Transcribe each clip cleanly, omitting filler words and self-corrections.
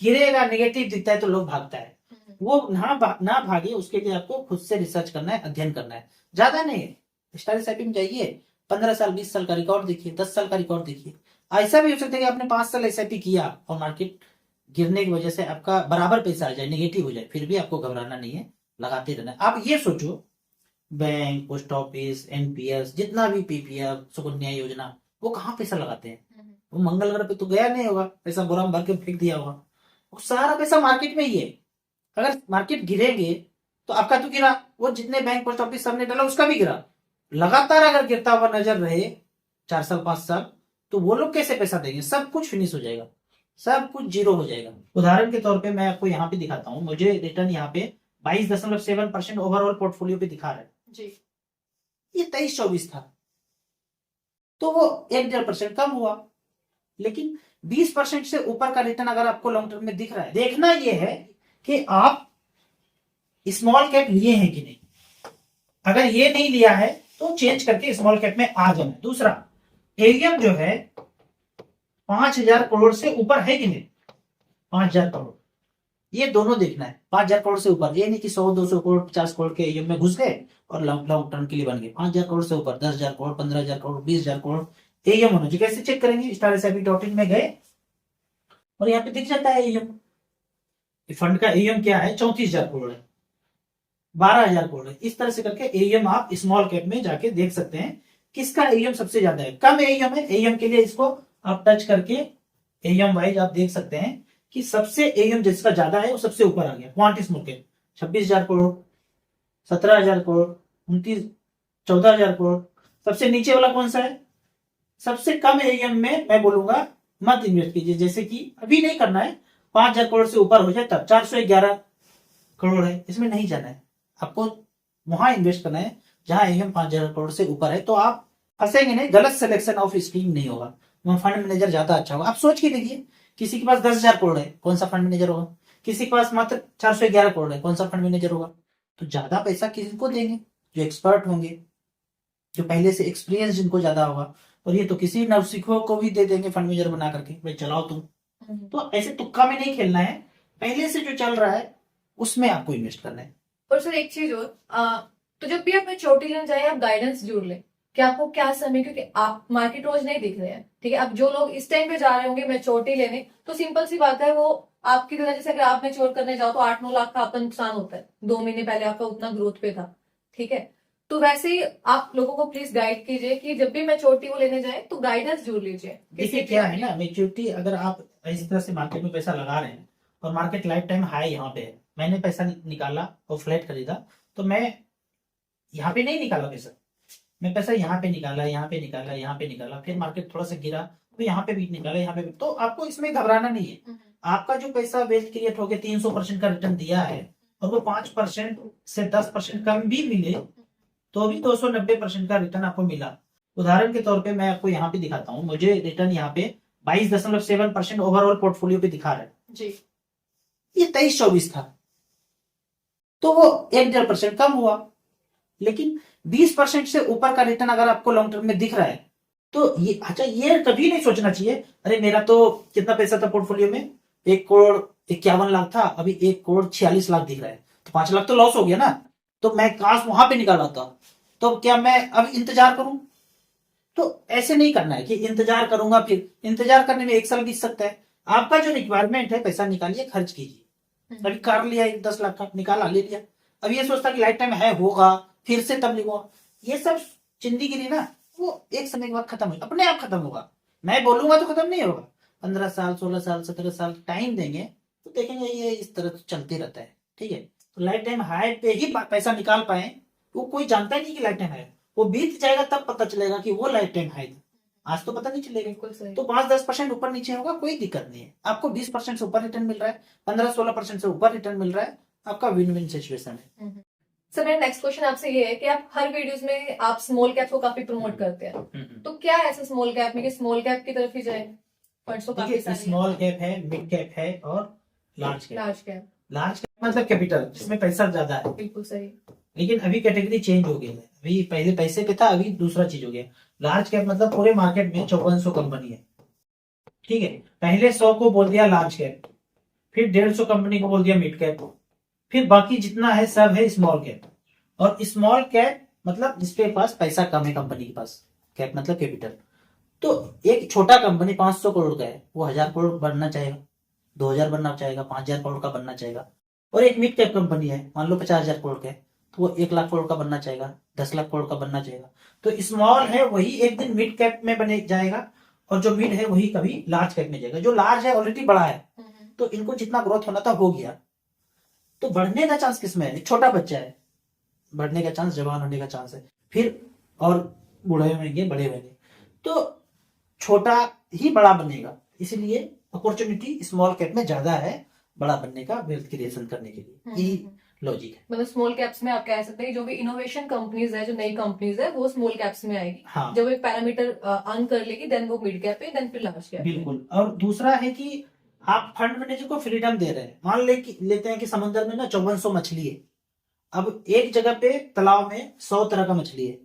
गिरेगा, नेगेटिव दिखता है तो लोग भागता है। वो ना भागे, उसके लिए आपको खुद से रिसर्च करना है, अध्ययन करना है, ज्यादा नहीं। स्टार एसआईपी में जाइए, 15 साल 20 साल का रिकॉर्ड देखिए, 10 साल का रिकॉर्ड देखिए। ऐसा भी हो सकता है कि आपने 5 साल एसआईपी किया और मार्केट गिरने की वजह से आपका बराबर पैसा आ जाए, नेगेटिव हो जाए, फिर भी आपको घबराना नहीं है, लगाते रहना है। आप ये सोचो, बैंक, पोस्ट ऑफिस, एनपीएस, जितना भी पीपीएफ, सुकन्या योजना, वो कहाँ पैसा लगाते हैं? वो मंगल ग्रह पे तो गया नहीं होगा, पैसा बोरा में भर के फेंक दिया होगा। वो सारा पैसा मार्केट में ही है। अगर मार्केट गिरेंगे तो आपका तो गिरा, वो जितने बैंक, पोस्ट ऑफिस सबने डाला उसका भी गिरा। लगातार अगर गिरता हुआ नजर रहे 4 साल 5 साल, तो वो लोग कैसे पैसा देंगे? सब कुछ फिनिश हो जाएगा, सब कुछ जीरो हो जाएगा। उदाहरण के तौर पे मैं आपको यहाँ पे दिखाता हूँ, मुझे रिटर्न यहाँ पे 22.7% ओवरऑल पोर्टफोलियो पे दिखा रहा है जी। ये 23-24 था, तो वो 1.5% कम हुआ, लेकिन 20% से ऊपर का रिटर्न अगर आपको लॉन्ग टर्म में दिख रहा है, देखना यह है कि आप स्मॉल कैप लिए हैं कि नहीं। अगर ये नहीं लिया है तो चेंज करके स्मॉल कैप में आ जाना। दूसरा, एटीएम जो है 5,000 करोड़ से ऊपर है कि नहीं, 5,000 करोड़, ये दोनों देखना है। 5,000 करोड़ से ऊपर, ये नहीं कि 100-200 करोड़ 50 करोड़ के एटीएम में घुस गए और लॉन्ग टर्म के लिए बन गए। 5,000 करोड़ से ऊपर, 10,000 करोड़, 15,000 करोड़, 20,000 करोड़ एटीएम होना चाहिए। कैसे चेक करेंगे? StarSIP.in में गए और यहाँ पे दिख जाता है एटीएम। फंड का एटीएम क्या है? 34,000 करोड़ है, 12,000 करोड़ है। इस तरह से करके एटीएम आप स्मॉल कैप में जाके देख सकते हैं किसका एटीएम सबसे ज्यादा है। कम एटीएम है, एटीएम के लिए इसको आप टच करके एटीएम वाइज आप देख सकते हैं कि सबसे एटीएम जिसका ज्यादा है वो सबसे ऊपर आ गया। Quant small cap 26,000 crore, 17,000 crore, 14,000 crore. सबसे नीचे वाला कौन सा है? सबसे कम एटीएम में मैं बोलूंगा मत इन्वेस्ट कीजिए, जैसे कि अभी नहीं करना है। 5,000 करोड़ से ऊपर हो जाए तब 411 करोड़ है, इसमें नहीं जाना है। आपको वहां इन्वेस्ट करना है जहां एटीएम 5,000 करोड़ से ऊपर है, तो आप फंसेंगे नहीं, गलत सिलेक्शन ऑफ स्कीम नहीं होगा, वहां फंड मैनेजर ज्यादा अच्छा होगा। आप सोच के देखिए, किसी के पास 10,000 करोड़ है, कौन सा फंड मैनेजर होगा? किसी के पास मात्र 411 करोड़ है, कौन सा फंड मैनेजर होगा? तो ज्यादा पैसा किसी को देंगे? जो एक्सपर्ट होंगे, जो पहले से एक्सपीरियंस जिनको ज्यादा होगा। और ये तो किसी नवसिखुओं को भी दे देंगे फंड मैनेजर बना करके, भाई चलाओ तुम। तो ऐसे तुक्का में नहीं खेलना है, पहले से जो चल रहा है उसमें आपको इन्वेस्ट करना है। और सर एक चीज और, तो जब भी आप चोटी लेने जाए आप गाइडेंस जरूर लें कि आपको क्या समय, क्योंकि आप मार्केट रोज नहीं दिख रहे हैं, ठीक है। अब जो लोग इस टाइम पे जा रहे होंगे मैच्योरिटी लेने, तो सिंपल सी बात है, वो आपकी तरह जैसे अगर आप मैच्योर करने जाओ तो 8-9 लाख का आपका नुकसान होता है, 2 महीने पहले आपका उतना ग्रोथ पे था, ठीक है। तो वैसे ही आप लोगों को प्लीज गाइड कीजिए कि जब भी मैच्योरिटी वो लेने जाए तो गाइडेंस जरूर लीजिए। देखिए क्या है ना, मैच्योरिटी अगर आप इस तरह से मार्केट में पैसा लगा रहे हैं और मार्केट लाइफ टाइम हाई यहाँ पे है, मैंने पैसा निकाला और फ्लैट खरीदा, तो मैं यहाँ पे नहीं निकाला पैसा, मैं पैसा यहाँ पे निकाला, यहाँ पे निकाला, यहाँ पे निकाला, फिर मार्केट थोड़ा सा गिरा तो यहाँ पे भी निकाला, यहाँ पे भी। तो आपको इसमें घबराना नहीं है। आपका जो पैसा वेल्थ क्रिएट हो गया, 300% का रिटर्न दिया है, और वो 5% से 10% कम भी मिले तो भी 290% का रिटर्न आपको मिला। उदाहरण के तौर पे मैं आपको यहाँ पे दिखाता हूँ, मुझे रिटर्न यहाँ पे 22.7% ओवरऑल पोर्टफोलियो पे दिखा रहा है जी। ये 23-24 था, तो वो 1.5% कम हुआ, लेकिन 20% से ऊपर का रिटर्न अगर आपको लॉन्ग टर्म में दिख रहा है, तो ये अच्छा, ये कभी नहीं सोचना चाहिए अरे मेरा तो कितना पैसा था पोर्टफोलियो में, 1,51,00,000 था, अभी 1,46,00,000 दिख रहा है, तो 5 लाख तो लॉस हो गया ना। तो मैं काश वहां पे निकाला था, तो क्या मैं अब इंतजार करूं? तो ऐसे नहीं करना है कि इंतजार करूंगा, फिर इंतजार करने में 1 साल बीत सकता है। आपका जो रिक्वायरमेंट है, पैसा निकालिए, खर्च कीजिए। अभी कार लिया 10 लाख का, निकाला, ले लिया, अब ये सोचता कि लाइफ टाइम है, होगा फिर से तब लिखूंगा, ये सब जिंदगी ना, वो एक समय के बाद खत्म हो, अपने आप खत्म होगा। मैं बोलूंगा तो खत्म नहीं होगा। 15 साल 16 साल 17 साल टाइम देंगे तो देखेंगे ये इस तरह तो चलते रहता है, ठीक है। तो लाइफ टाइम हाई पे ही पैसा निकाल पाए, वो कोई जानता ही नहीं कि लाइफ टाइम है, वो बीत जाएगा तब पता चलेगा कि वो लाइफ टाइम हाई था, आज तो पता नहीं चलेगा। तो 5-10% ऊपर नीचे होगा, कोई दिक्कत नहीं है। आपको 20% से ऊपर रिटर्न मिल रहा है, 15-16% से ऊपर रिटर्न मिल रहा है, आपका विन विन सिचुएशन है। सर मेरा नेक्स्ट क्वेश्चन आपसे ये है कि आप हर वीडियोस में आप स्मॉल कैप को काफी प्रमोट करते हैं, तो क्या ऐसा स्मॉल कैप में कि स्मॉल कैप की तरफ ही जाए? स्मॉल कैप है, मिड कैप है और लार्ज कैप। लार्ज कैप मतलब कैपिटल जिसमें पैसा ज्यादा है, बिल्कुल सही। लेकिन अभी कैटेगरी चेंज हो गई है, अभी पहले पैसे पे था, अभी दूसरा चीज हो गया। लार्ज कैप मतलब पूरे मार्केट में 5400 कंपनी है, ठीक है। पहले 100 को बोल दिया लार्ज कैप, फिर 150 कंपनी को बोल दिया मिड कैप, फिर बाकी जितना है सब है स्मॉल कैप। और स्मॉल कैप मतलब जिसके पास पैसा कम है कंपनी के पास, कैप मतलब कैपिटल। तो एक छोटा कंपनी 500 करोड़ का है, वो 1000 करोड़ बनना चाहेगा, 2000 बनना चाहेगा, 5000 करोड़ का बनना चाहेगा। और एक मिड कैप कंपनी है, मान लो 50,000 करोड़ का है, तो वो 1 लाख करोड़ का बनना चाहेगा, 10 लाख करोड़ का बनना चाहेगा। तो स्मॉल है वही एक दिन मिड कैप में बने जाएगा, और जो मिड है वही कभी लार्ज कैप में जाएगा। जो लार्ज है ऑलरेडी बड़ा है, तो इनको जितना ग्रोथ होना था हो गया। तो बढ़ने का चांस किसमें है? छोटा बच्चा है, बढ़ने का चांस, जवान होने का चांस है, फिर और बूढ़े होंगे, बड़े होंगे। तो छोटा ही बड़ा बनेगा, इसलिए अपॉर्चुनिटी स्मॉल कैप में ज्यादा है बड़ा बनने का, वेल्थ क्रिएशन करने के लिए। यही लॉजिक है। मतलब स्मॉल कैप्स में आप कह सकते हैं जो भी इनोवेशन कंपनीज है, जो नई कंपनीज है, वो स्मॉल कैप्स में आएगी। हाँ, जब एक पैरामीटर अर्न कर लेगी देन वो मिड कैप है, देन फिर लार्ज कैप। बिल्कुल। और दूसरा है कि आप फंड मैनेजर को फ्रीडम दे रहे हैं। मान लेते हैं कि समुद्र में ना 5400 मछली है। अब एक जगह पे तालाब में 100 तरह का मछली है,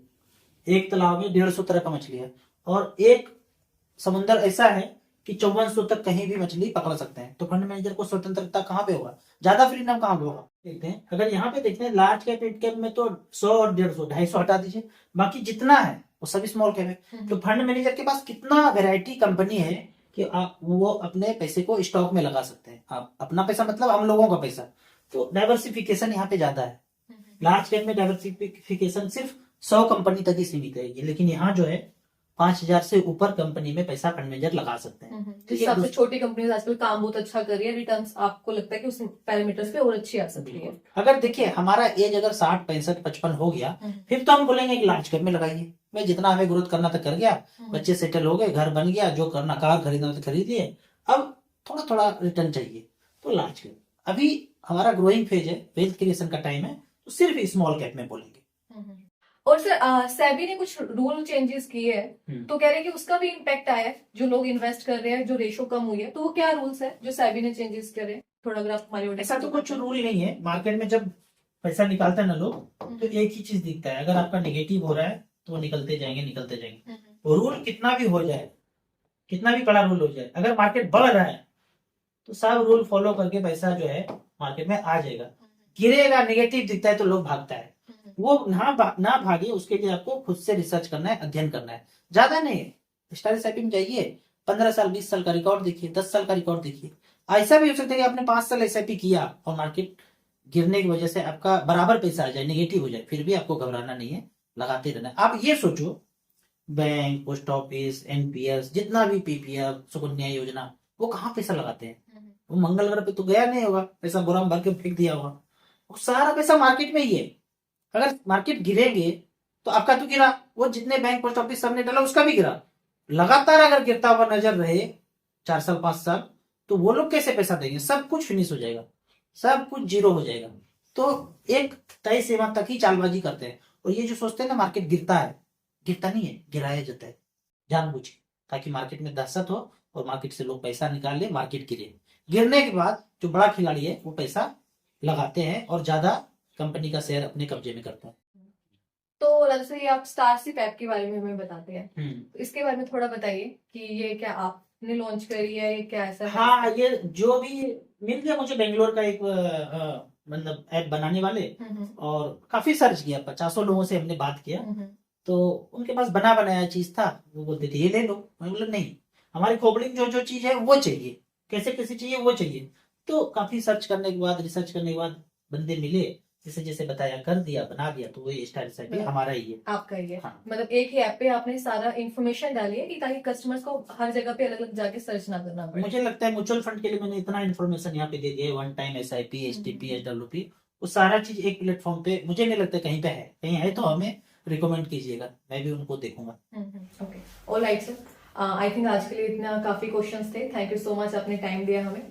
एक तालाब में 150 तरह का मछली है, और एक समुद्र ऐसा है कि 5400 तक कहीं भी मछली पकड़ सकते हैं। तो फंड मैनेजर को स्वतंत्रता कहाँ पे होगा, ज्यादा फ्रीडम कहाँ पे होगा? देखते हैं, अगर यहाँ पे देखते हैं लार्ज कैप मिड कैप में तो 100 और 150, 250 हटा दीजिए, बाकी जितना है वो सभी स्मॉल कैप है। तो फंड मैनेजर के पास कितना वैरायटी कंपनी है कि आप वो अपने पैसे को स्टॉक में लगा सकते हैं। आप अपना पैसा मतलब हम लोगों का पैसा, तो डाइवर्सिफिकेशन यहाँ पे ज्यादा है। लार्ज कैप में डाइवर्सिफिकेशन सिर्फ 100 कंपनी तक ही सीमित है, लेकिन यहाँ जो है 5000 से ऊपर कंपनी में पैसा फंड मैनेजर लगा सकते हैं। तो सबसे छोटी कंपनीज आजकल काम बहुत अच्छा कर रही है, रिटर्न्स आपको लगता है कि उस पैरामीटर्स पे और अच्छी आ सकती है? अगर देखिए हमारा एज अगर 60, 65, 55 हो गया, फिर तो हम बोलेंगे कि लार्ज कैप में लगाइए। भाई जितना हमें ग्रोथ करना था कर गया, बच्चे सेटल हो गए, घर बन गया, जो करना, कार खरीदना था खरीद लिए, अब थोड़ा थोड़ा रिटर्न चाहिए तो लार्ज कैप। अभी हमारा ग्रोइंग फेज है, वेल्थ क्रिएशन का टाइम है, तो सिर्फ स्मॉल कैप में बोलेंगे। और सर सेबी ने कुछ रूल चेंजेस किए हैं, तो कह रहे हैं कि उसका भी इम्पैक्ट आया है जो लोग इन्वेस्ट कर रहे हैं, जो रेशो कम हुई है। तो वो क्या रूल्स है जो सेबी ने चेंजेस करे हैं? थोड़ा अगर आप हमारे ऐसा तो कुछ रूल नहीं है। मार्केट में जब पैसा निकालते हैं ना लोग, तो एक ही चीज दिखता है, अगर आपका नेगेटिव हो रहा है तो वो निकलते जाएंगे, निकलते जाएंगे। रूल कितना भी हो जाए, कितना भी कड़ा रूल हो जाए, अगर मार्केट बढ़ रहा है तो सब रूल फॉलो करके पैसा जो है मार्केट में आ जाएगा। गिरेगा, नेगेटिव दिखता है तो लोग भागता है, वो ना भागे, उसके लिए आपको खुद से रिसर्च करना है, अध्ययन करना है। ज्यादा नहीं, स्टार एसआईपी में जाइए, 15 साल 20 साल का रिकॉर्ड देखिए, 10 साल का रिकॉर्ड देखिए। ऐसा भी हो सकता है कि आपने 5 साल एसआईपी किया और मार्केट गिरने की वजह से आपका बराबर पैसा आ जाए, नेगेटिव हो जाए, फिर भी आपको घबराना नहीं है, लगाते रहना है। आप ये सोचो, बैंक, पोस्ट ऑफिस, एनपीएस, जितना भी पीपीएफ, सुकन्या योजना, वो कहाँ पैसा लगाते हैं? वो मंगल ग्रह पे तो गया नहीं होगा, पैसा बोरा में भर के फेंक दिया होगा। वो सारा पैसा मार्केट में ही है। अगर मार्केट गिरेंगे तो आपका तो गिरा, वो जितने बैंक, पोस्ट ऑफिस सबने डाला उसका भी गिरा। लगातार अगर गिरता हुआ नजर रहे 4 साल 5 साल, तो वो लोग कैसे पैसा देंगे? सब कुछ फिनिश हो जाएगा, सब कुछ जीरो हो जाएगा। तो एक तय सीमा तक ही चालबाजी करते हैं। और ये जो सोचते हैं ना मार्केट गिरता है, गिरता नहीं है, गिराया जाता है जानबूझ के, ताकि मार्केट में दहशत हो और मार्केट से लोग पैसा निकाल ले, मार्केट गिरे। गिरने के बाद जो बड़ा खिलाड़ी है वो पैसा लगाते हैं और ज्यादा कंपनी का शेयर अपने कब्जे में करते हैं। तो जैसे ये आप स्टारशिप ऐप के बारे में हमें बताते हैं, तो इसके बारे में थोड़ा बताइए कि ये क्या आपने लॉन्च करी है, ये क्या ऐसा है? हाँ, ये जो भी मिल गया मुझे, बेंगलोर का एक मतलब ऐप बनाने वाले, और काफी सर्च किया, 50 लोगों से हमने बात किया, तो उनके पास बना बनाया चीज था। वो बोलते थे ये ले लो, मैं बोला नहीं, हमारी खोपड़ी में जो चीज है वो चाहिए, कैसे कैसे चाहिए वो चाहिए। तो काफी सर्च करने के बाद, रिसर्च करने के बाद बंदे मिले, जैसे जैसे बताया, कर दिया, बना दिया, तो वो स्टार एसआईपी हमारा ही है, आपका ही है। हाँ। मतलब एक ही ऐप पे आपने सारा इन्फॉर्मेशन डाली है कि ताकि कस्टमर्स को हर जगह पे अलग अलग जाके सर्च ना करना पड़े। मुझे लगता है म्यूचुअल फंड के लिए मैंने इतना इन्फॉर्मेशन यहाँ पे दे दिया है, one time SIP, STP, SWP, वो सारा चीज एक प्लेटफॉर्म पे, मुझे नहीं लगता कहीं पे है, कहीं है तो हमें रिकमेंड कीजिएगा, मैं भी उनको देखूंगा। Okay, alright sir, I think आज के लिए इतना काफी क्वेश्चंस थे। थैंक यू सो मच, आपने टाइम दिया हमें।